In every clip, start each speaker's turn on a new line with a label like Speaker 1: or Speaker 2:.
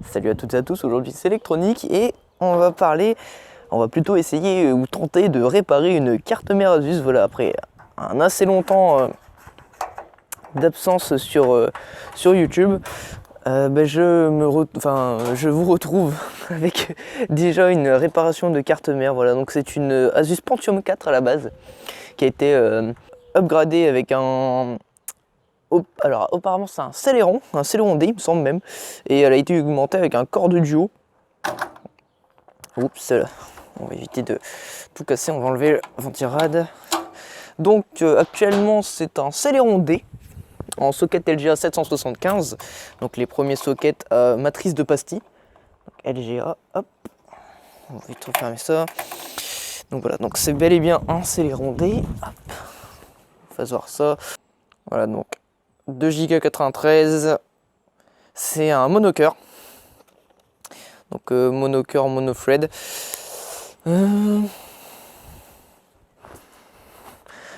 Speaker 1: Salut à toutes et à tous, aujourd'hui c'est Electronic et on va plutôt essayer ou tenter de réparer une carte mère Asus. Voilà, après un assez longtemps d'absence sur YouTube, je vous retrouve avec déjà une réparation de carte mère. Voilà, donc c'est une Asus Pentium 4 à la base qui a été upgradée avec alors apparemment c'est un Celeron D il me semble même, et elle a été augmentée avec un corps de duo. Oups, on va éviter de tout casser, on va enlever le ventirad. Donc actuellement c'est un Celeron D en socket LGA 775, donc les premiers sockets matrice de pastille. Donc, LGA, hop, on va vite refermer ça. Donc voilà, donc c'est bel et bien un Celeron D. Hop, on va voir ça. Voilà, donc 2 Go 93, c'est un monocœur. Donc monocœur, monothread.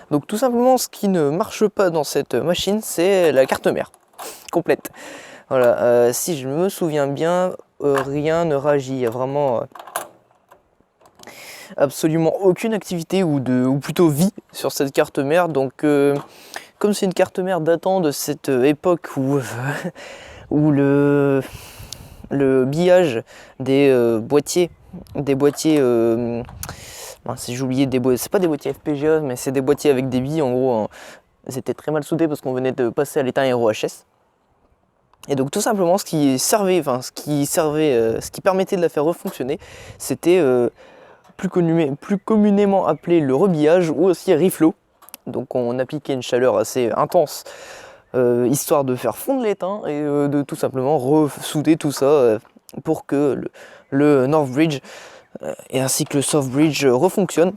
Speaker 1: Donc tout simplement ce qui ne marche pas dans cette machine, c'est la carte mère complète. Voilà, si je me souviens bien, rien ne réagit. Il y a vraiment absolument aucune activité ou plutôt vie sur cette carte mère. Donc comme c'est une carte mère datant de cette époque où le billage des boîtiers, si j'ai oublié, c'est pas des boîtiers FPGA, mais c'est des boîtiers avec des billes en gros, hein. C'était très mal soudé parce qu'on venait de passer à l'état ROHS. Et donc tout simplement ce qui permettait de la faire refonctionner, c'était plus communément appelé le rebillage ou aussi reflow. Donc on appliquait une chaleur assez intense histoire de faire fondre l'étain et de tout simplement ressouder tout ça pour que le Northbridge et ainsi que le Southbridge refonctionnent.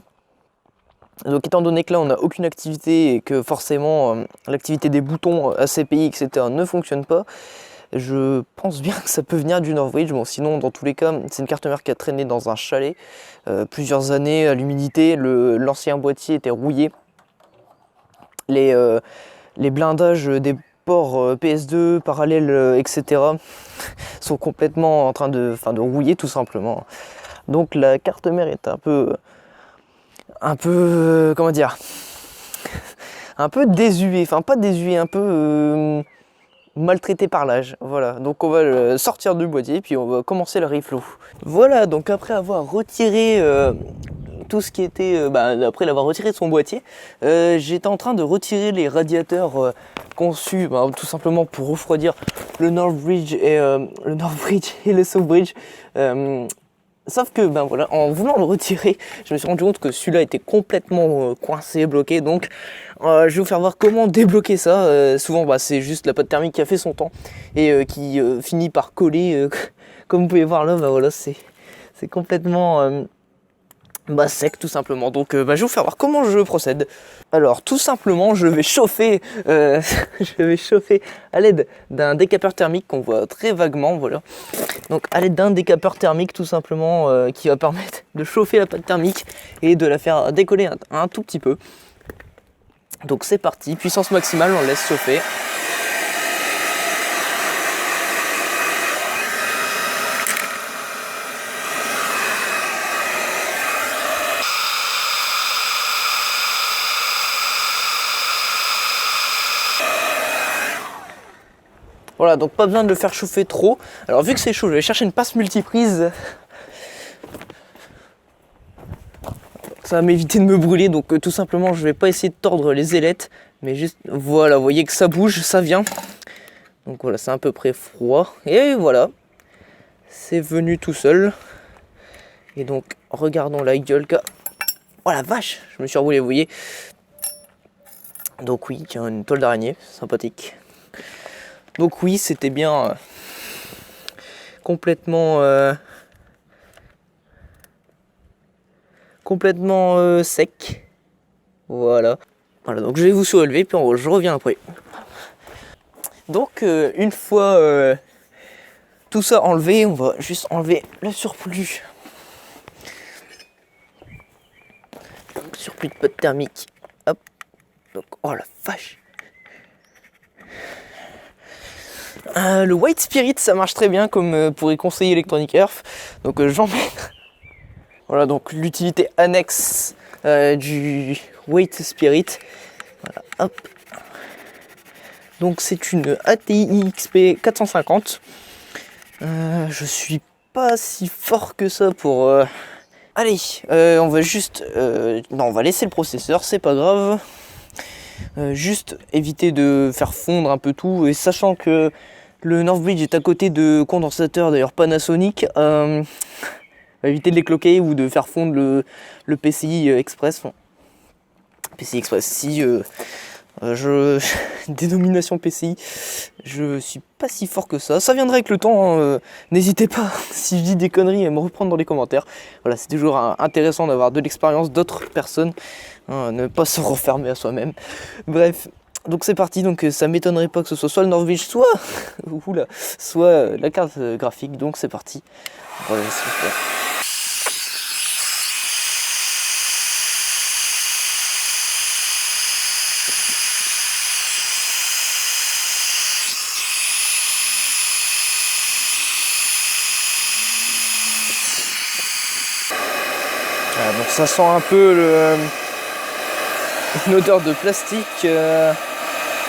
Speaker 1: Donc étant donné que là on n'a aucune activité et que forcément l'activité des boutons ACPI etc ne fonctionne pas, je pense bien que ça peut venir du Northbridge. Bon, sinon dans tous les cas c'est une carte mère qui a traîné dans un chalet plusieurs années à l'humidité, l'ancien boîtier était rouillé, les blindages des ports PS2 parallèles etc sont complètement en train de rouiller tout simplement. Donc la carte mère est un peu comment dire, un peu désuet, enfin pas désuet, un peu maltraité par l'âge. Voilà, donc on va le sortir du boîtier puis on va commencer le reflow. Voilà, donc après avoir retiré tout ce qui était, après l'avoir retiré de son boîtier, j'étais en train de retirer les radiateurs conçus tout simplement pour refroidir le Northbridge et le Southbridge. Sauf que voilà, en voulant le retirer, je me suis rendu compte que celui-là était complètement coincé, bloqué. Donc je vais vous faire voir comment débloquer ça. Souvent c'est juste la pâte thermique qui a fait son temps et qui finit par coller. Comme vous pouvez voir là, voilà, c'est complètement sec tout simplement. Donc je vais vous faire voir comment je procède. Alors tout simplement je vais chauffer à l'aide d'un décapeur thermique qu'on voit très vaguement, voilà. Donc à l'aide d'un décapeur thermique tout simplement qui va permettre de chauffer la pâte thermique et de la faire décoller un tout petit peu. Donc c'est parti, puissance maximale, on laisse chauffer. Voilà, donc pas besoin de le faire chauffer trop. Alors vu que c'est chaud, je vais chercher une passe multiprise. Ça va m'éviter de me brûler, donc tout simplement je vais pas essayer de tordre les ailettes, mais juste, voilà, vous voyez que ça bouge, ça vient. Donc voilà, c'est à peu près froid. Et voilà, c'est venu tout seul. Et donc, regardons la gueule que... Oh la vache, je me suis reroulé, vous voyez. Donc oui, tiens, une toile d'araignée, sympathique. Donc oui, c'était bien complètement sec. Voilà. Voilà, donc je vais vous soulever, puis je reviens après. Donc une fois tout ça enlevé, on va juste enlever le surplus. Donc, surplus de pâte thermique. Hop. Donc, oh la vache. Le White Spirit, ça marche très bien comme pourrait conseiller Electronic Earth. Donc j'emmène. Voilà, donc l'utilité annexe du White Spirit. Voilà, hop. Donc c'est une ATI XP 450. Je suis pas si fort que ça pour... Allez, on va juste... Non, on va laisser le processeur, c'est pas grave. Juste éviter de faire fondre un peu tout. Et sachant que le Northbridge est à côté de condensateurs, d'ailleurs Panasonic, éviter de les cloquer ou de faire fondre le PCI Express. Enfin, PCI Express, si... dénomination PCI, je suis pas si fort que ça. Ça viendra avec le temps, hein. N'hésitez pas, si je dis des conneries, à me reprendre dans les commentaires. Voilà, c'est toujours intéressant d'avoir de l'expérience d'autres personnes, hein, ne pas se refermer à soi-même. Bref, donc c'est parti. Donc ça m'étonnerait pas que ce soit le Northbridge, soit la carte graphique. Donc c'est parti. Voilà, c'est super. Voilà, donc ça sent un peu une odeur de plastique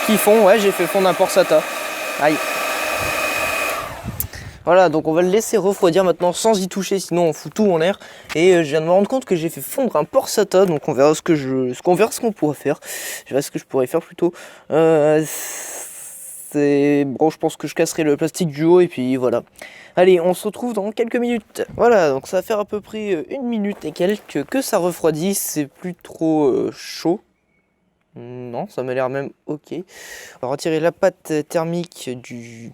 Speaker 1: qui fond. Ouais, j'ai fait fondre un port SATA. Aïe. Voilà, donc on va le laisser refroidir maintenant sans y toucher, sinon on fout tout en l'air. Et je viens de me rendre compte que j'ai fait fondre un port SATA, donc on verra ce qu'on pourra faire. Je verrai ce que je pourrais faire plutôt. Bon, je pense que je casserai le plastique du haut et puis voilà. Allez, on se retrouve dans quelques minutes. Voilà, donc ça va faire à peu près 1 minute et quelques que ça refroidit. C'est plus trop chaud. Non, ça m'a l'air même ok. On va retirer la pâte thermique du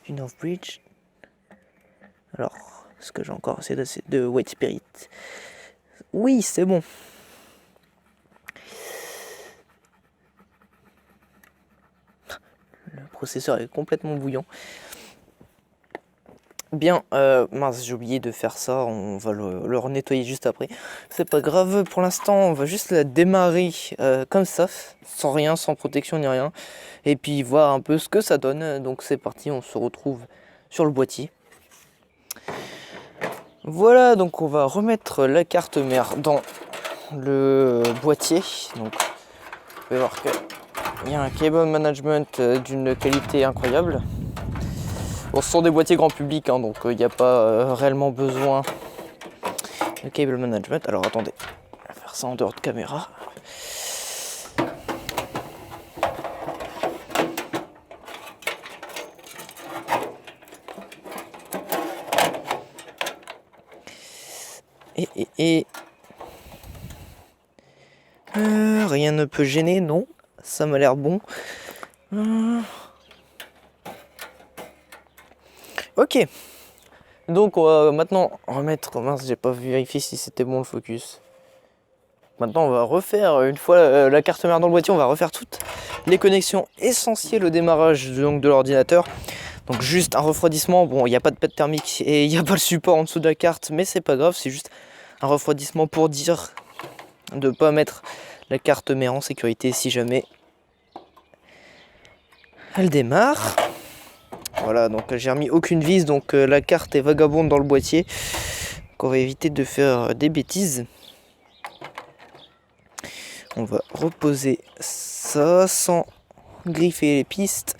Speaker 1: Northbridge. Alors, est-ce que j'ai encore assez de White Spirit? Oui, c'est bon. Le processeur est complètement bouillant. Bien, mince, j'ai oublié de faire ça, on va le nettoyer juste après. C'est pas grave, pour l'instant, on va juste la démarrer comme ça, sans rien, sans protection ni rien. Et puis voir un peu ce que ça donne. Donc c'est parti, on se retrouve sur le boîtier. Voilà, donc on va remettre la carte mère dans le boîtier. Donc vous pouvez voir qu'il y a un cable management d'une qualité incroyable. Bon, ce sont des boîtiers grand public, hein, donc il n'y a pas réellement besoin de cable management. Alors attendez, on va faire ça en dehors de caméra. Rien ne peut gêner, non. Ça m'a l'air bon. Ok. Donc on va maintenant remettre... Mince, j'ai pas vérifié si c'était bon le focus. Maintenant on va refaire, une fois la carte mère dans le boîtier, on va refaire toutes les connexions essentielles au démarrage donc, de l'ordinateur. Donc juste un refroidissement, bon il n'y a pas de pâte thermique et il n'y a pas le support en dessous de la carte, mais c'est pas grave, c'est juste un refroidissement pour dire de ne pas mettre la carte mère en sécurité si jamais elle démarre. Voilà, donc j'ai remis aucune vis, donc la carte est vagabonde dans le boîtier. Donc on va éviter de faire des bêtises. On va reposer ça sans griffer les pistes.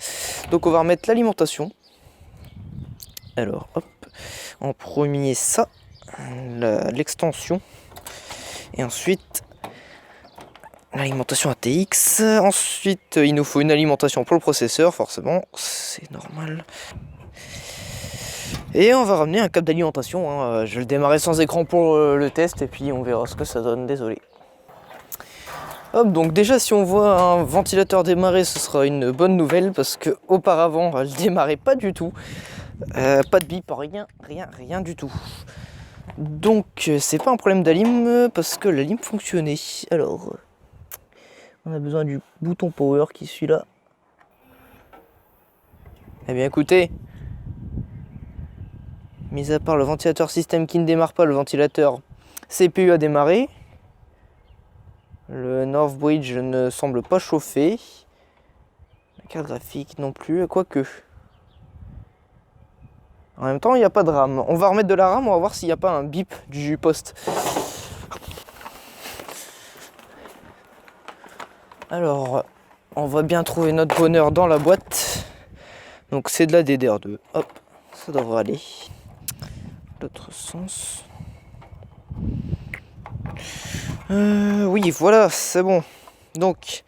Speaker 1: Donc on va remettre l'alimentation. Alors hop, en premier ça, l'extension. Et ensuite l'alimentation ATX. Ensuite il nous faut une alimentation pour le processeur, forcément, c'est normal. Et on va ramener un câble d'alimentation, hein. Je vais le démarrer sans écran pour le test et puis on verra ce que ça donne, désolé. Hop, donc déjà si on voit un ventilateur démarrer, ce sera une bonne nouvelle parce que auparavant elle démarrait pas du tout. Pas de bip, rien du tout. Donc c'est pas un problème d'alim parce que la lime fonctionnait. Alors on a besoin du bouton power qui suit là. Eh bien écoutez, mis à part le ventilateur système qui ne démarre pas, le ventilateur CPU a démarré. Le Northbridge ne semble pas chauffer. La Carte graphique non plus, quoique. En même temps, il n'y a pas de RAM. On va remettre de la RAM, on va voir s'il n'y a pas un bip du poste. Alors, on va bien trouver notre bonheur dans la boîte. Donc c'est de la DDR2. Hop, ça devrait aller. L'autre sens. Oui, voilà, c'est bon. Donc,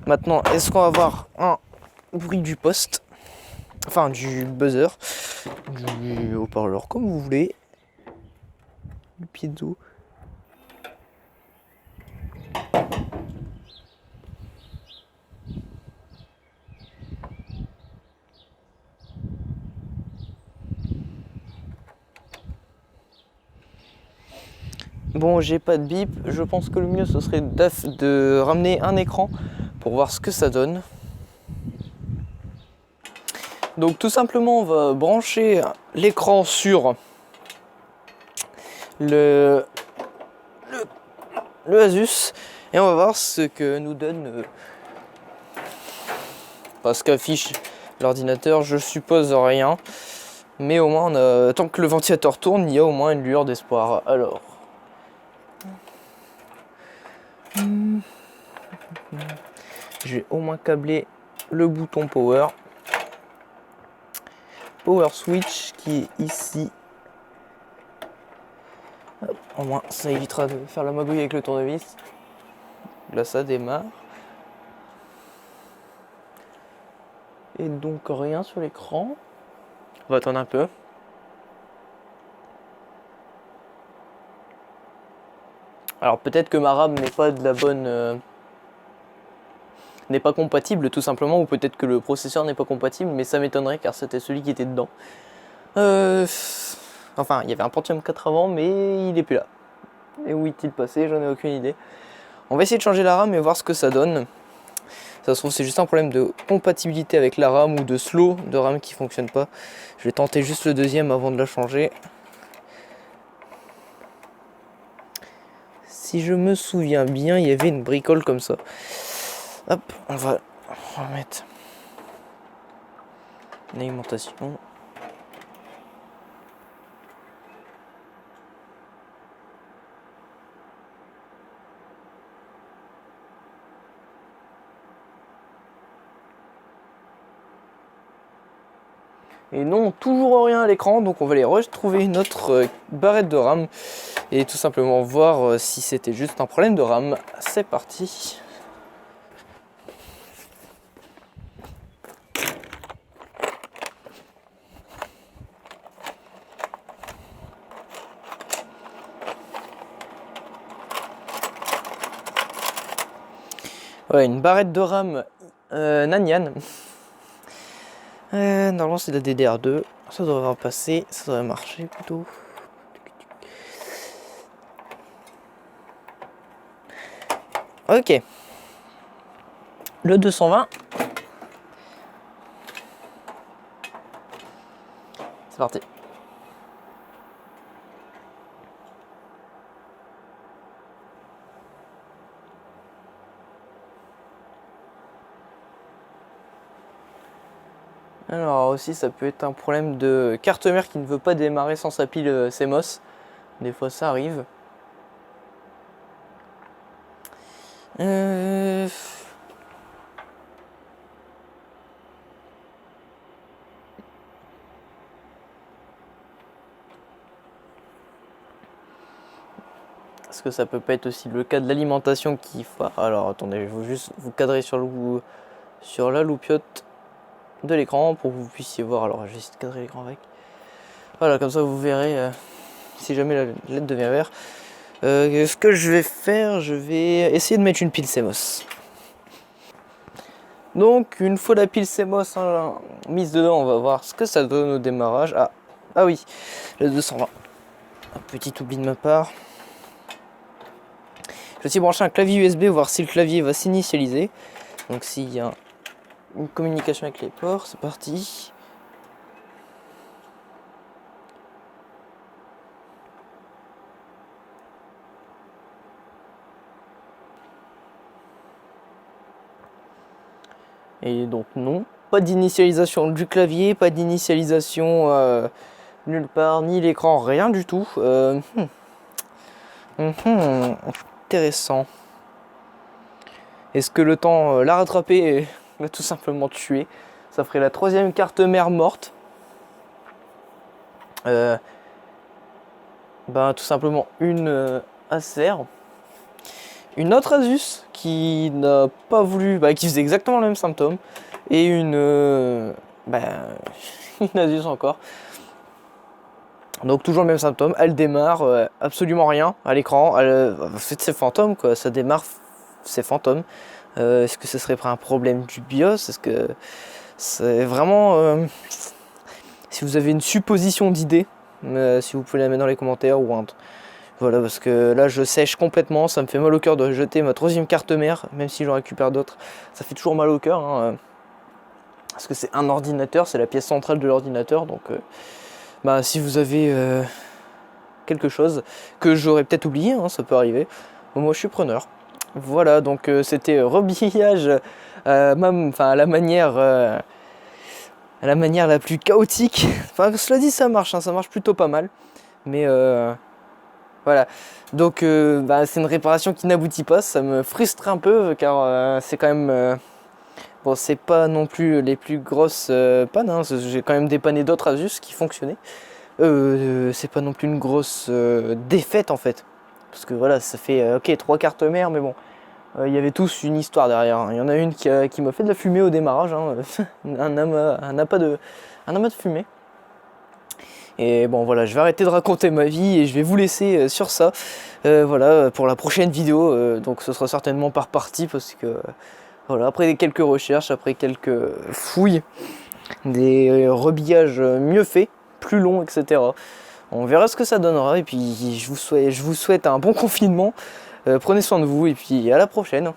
Speaker 1: maintenant, est-ce qu'on va avoir un bruit du poste? Enfin, du buzzer. Du haut-parleur, comme vous voulez. Du piezo. Bon, j'ai pas de bip. Je pense que le mieux, ce serait de ramener un écran pour voir ce que ça donne. Donc tout simplement, on va brancher l'écran sur le Asus et on va voir ce que nous donne ce qu'affiche l'ordinateur. Je suppose rien, mais au moins tant que le ventilateur tourne, il y a au moins une lueur d'espoir. Alors, j'ai au moins câblé le bouton power switch qui est ici. Hop, au moins ça évitera de faire la magouille avec le tournevis. Là ça démarre. Et donc rien sur l'écran. On va attendre un peu. Alors peut-être que ma RAM n'est pas de la bonne... n'est pas compatible tout simplement, ou peut-être que le processeur n'est pas compatible, mais ça m'étonnerait car c'était celui qui était dedans. Enfin, il y avait un Pentium 4 avant, mais il est plus là. Et où est-il passé? J'en ai aucune idée. On va essayer de changer la RAM et voir ce que ça donne. Ça se trouve c'est juste un problème de compatibilité avec la RAM ou de slow de RAM qui fonctionne pas. Je vais tenter juste le deuxième avant de la changer. Si je me souviens bien, il y avait une bricole comme ça. Hop, on va remettre l'alimentation. Et non, toujours rien à l'écran, donc on va aller retrouver notre barrette de RAM et tout simplement voir si c'était juste un problème de RAM. C'est parti. Ouais, une barrette de RAM Nanian. Normalement c'est de la DDR2, ça devrait passer, ça devrait marcher plutôt. Ok. Le 220. C'est parti. Alors aussi ça peut être un problème de carte mère qui ne veut pas démarrer sans sa pile CMOS. Des fois ça arrive. Est-ce que ça peut pas être aussi le cas de l'alimentation qui... Alors attendez, je vais juste vous cadrer sur la loupiote de l'écran pour que vous puissiez voir. Alors je vais essayer de cadrer l'écran avec. Voilà, comme ça vous verrez si jamais la LED devient vert. Ce que je vais faire, je vais essayer de mettre une pile CMOS. Donc une fois la pile CMOS mise dedans, on va voir ce que ça donne au démarrage. Ah oui, le 220. Un petit oubli de ma part. Je vais aussi brancher un clavier USB, voir si le clavier va s'initialiser. Donc s'il y a une communication avec les ports, c'est parti. Et donc non, pas d'initialisation du clavier, pas d'initialisation nulle part, ni l'écran, rien du tout. Intéressant. Est-ce que le temps l'a rattrapé et l'a tout simplement tué? Ça ferait la 3e carte mère morte. Tout simplement une Acer, une autre Asus qui n'a pas voulu, qui faisait exactement le même symptôme, et une Asus encore. Donc toujours le même symptôme, elle démarre, absolument rien à l'écran. En fait c'est fantôme quoi, ça démarre, c'est fantôme. Est-ce que ce serait pas un problème du BIOS? Est-ce que c'est vraiment... si vous avez une supposition d'idée, si vous pouvez la mettre dans les commentaires ou un... Voilà, parce que là je sèche complètement, ça me fait mal au cœur de jeter ma 3e carte mère, même si j'en récupère d'autres. Ça fait toujours mal au cœur, hein, parce que c'est un ordinateur, c'est la pièce centrale de l'ordinateur, donc... si vous avez quelque chose que j'aurais peut-être oublié, hein, ça peut arriver, moi je suis preneur. Voilà, donc c'était rebillage à la manière la plus chaotique. Enfin, cela dit, ça marche, hein, ça marche plutôt pas mal. Mais voilà, donc c'est une réparation qui n'aboutit pas, ça me frustre un peu car c'est quand même... Bon, c'est pas non plus les plus grosses pannes, hein. J'ai quand même dépanné d'autres Asus qui fonctionnaient. C'est pas non plus une grosse défaite en fait. Parce que voilà, ça fait 3 cartes mères, mais bon, il y avait tous une histoire derrière, hein. Il y en a une qui m'a fait de la fumée au démarrage, hein. un amas de fumée. Et bon voilà, je vais arrêter de raconter ma vie et je vais vous laisser sur ça. Voilà, pour la prochaine vidéo, donc ce sera certainement par partie parce que... Voilà, après quelques recherches, après quelques fouilles, des rebillages mieux faits, plus longs, etc. On verra ce que ça donnera et puis je vous souhaite un bon confinement. Prenez soin de vous et puis à la prochaine.